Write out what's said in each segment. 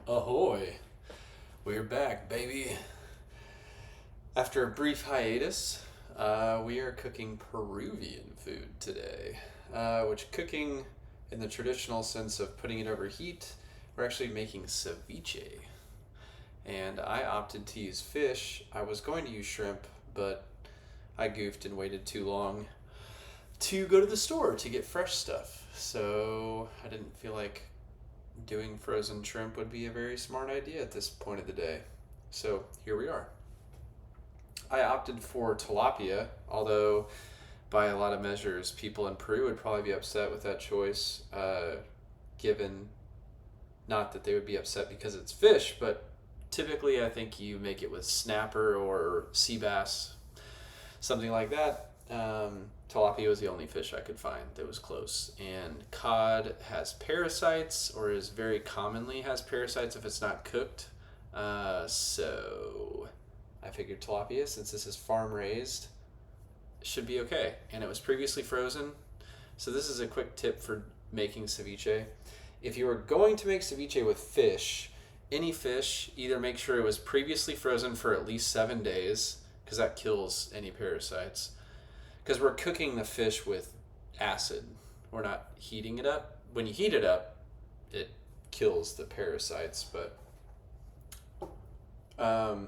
Ahoy! We're back, baby. After a brief hiatus, we are cooking Peruvian food today. Which cooking, in the traditional sense of putting it over heat, we're actually making ceviche. And I opted to use fish. I was going to use shrimp, but I goofed and waited too long to go to the store to get fresh stuff. So I didn't feel like doing frozen shrimp would be a very smart idea at this point of the day. So here we are. I opted for tilapia, although by a lot of measures, people in Peru would probably be upset with that choice, given not that they would be upset because it's fish, but typically I think you make it with snapper or sea bass, something like that. Tilapia was the only fish I could find that was close. And cod has parasites, or is very commonly has parasites if it's not cooked. So I figured tilapia, since this is farm raised, should be okay. And it was previously frozen. So this is a quick tip for making ceviche. If you are going to make ceviche with fish, any fish, either make sure it was previously frozen for at least 7 days, because that kills any parasites. Because we're cooking the fish with acid. We're not heating it up. When you heat it up, it kills the parasites. But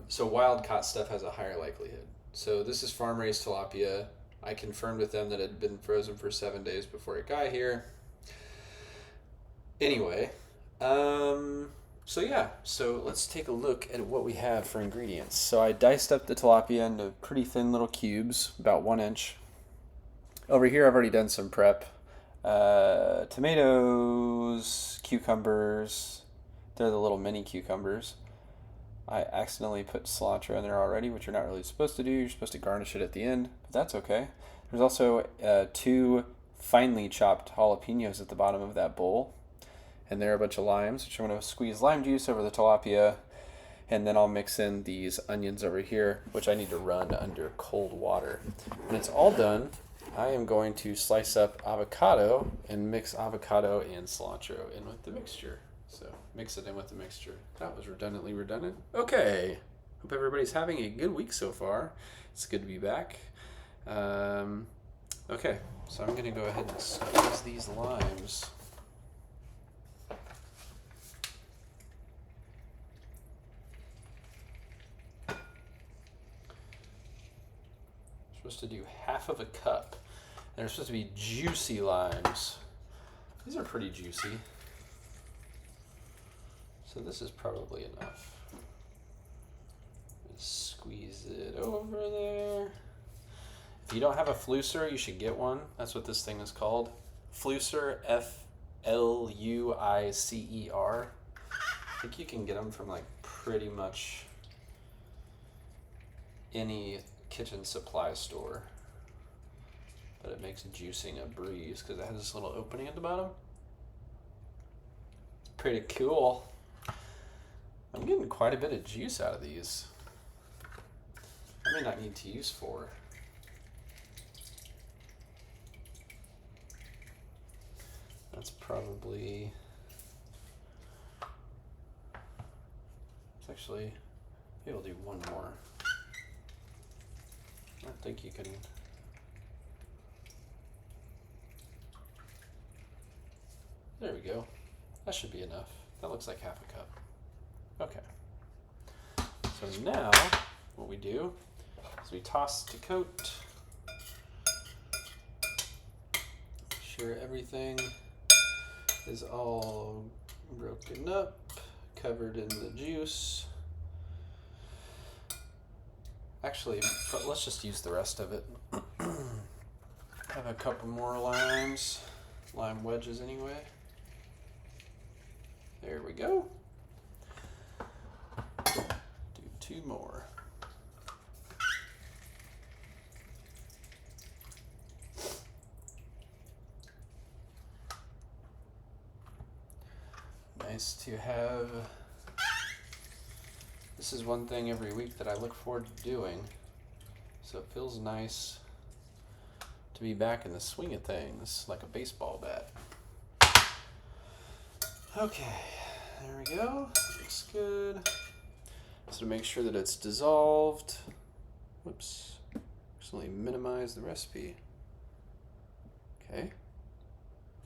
so wild caught stuff has a higher likelihood. So this is farm raised tilapia. I confirmed with them that it had been frozen for 7 days before it got here. Anyway, so let's take a look at what we have for ingredients. So I diced up the tilapia into pretty thin little cubes, about 1 inch. Over here I've already done some prep. Tomatoes, cucumbers, they're the little mini cucumbers. I accidentally put cilantro in there already, which you're not really supposed to do. You're supposed to garnish it at the end, but that's okay. There's also 2 finely chopped jalapenos at the bottom of that bowl. And there are a bunch of limes, which I'm going to squeeze lime juice over the tilapia. And then I'll mix in these onions over here, which I need to run under cold water. When it's all done, I am going to slice up avocado and mix avocado and cilantro in with the mixture. So mix it in with the mixture. That was redundantly redundant. Okay. Hope everybody's having a good week so far. It's good to be back. Okay, so I'm going to go ahead and squeeze these limes. Supposed to do half of a cup. And they're supposed to be juicy limes. These are pretty juicy. So this is probably enough. Just squeeze it over there. If you don't have a flucer, you should get one. That's what this thing is called. Flucer, Fluicer. I think you can get them from like pretty much any kitchen supply store. But it makes juicing a breeze because it has this little opening at the bottom. It's pretty cool. I'm getting quite a bit of juice out of these. I may not need to use 4. That's probably... It's actually... Maybe I'll do 1 more. I don't think you can... There we go. That should be enough. That looks like half a cup. Okay. So now, what we do is we toss to coat. Make sure everything is all broken up, covered in the juice. Actually, let's just use the rest of it. Have a couple more limes, lime wedges anyway. There we go. Do 2 more. Nice to have. This is one thing every week that I look forward to doing. So it feels nice to be back in the swing of things, like a baseball bat. Okay, there we go. looks good. So to make sure that it's dissolved, whoops, actually minimize the recipe. Okay.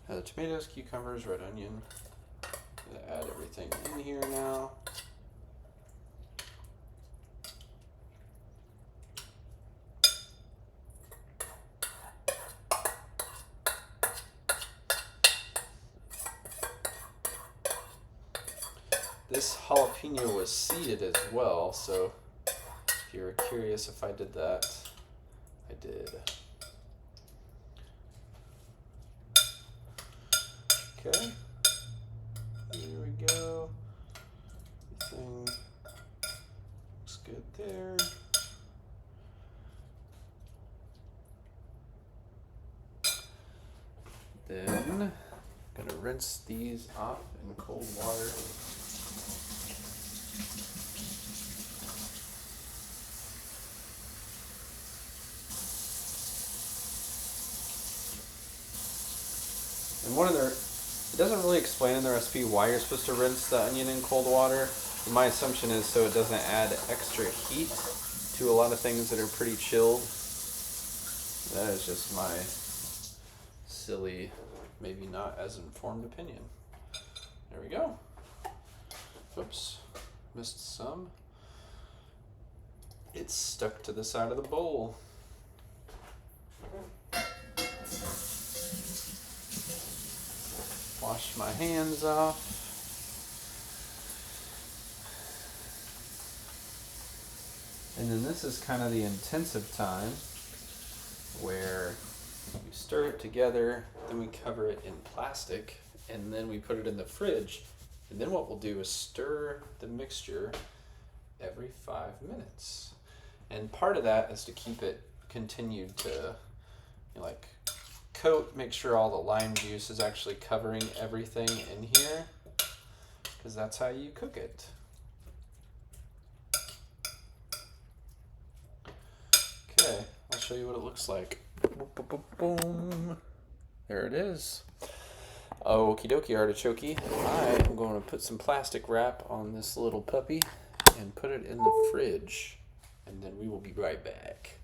Now the tomatoes, cucumbers, red onion. Gonna add everything in here now. This jalapeno was seeded as well, so if you were curious if I did that, I did. Okay, here we go. Everything looks good there. Then I'm gonna rinse these off in cold water. And it doesn't really explain in the recipe why you're supposed to rinse the onion in cold water. My assumption is so it doesn't add extra heat to a lot of things that are pretty chilled. That is just my silly, maybe not as informed opinion. There we go. Oops, missed some. It's stuck to the side of the bowl. Wash my hands off. And then this is kind of the intensive time where we stir it together, then we cover it in plastic, and then we put it in the fridge. And then what we'll do is stir the mixture every 5 minutes. And part of that is to keep it continued to coat, make sure all the lime juice is actually covering everything in here, because that's how you cook it. Okay, I'll show you what it looks like. Boom. There it is. Okie dokie artichoke. I am going to put some plastic wrap on this little puppy and put it in the fridge, and then we will be right back.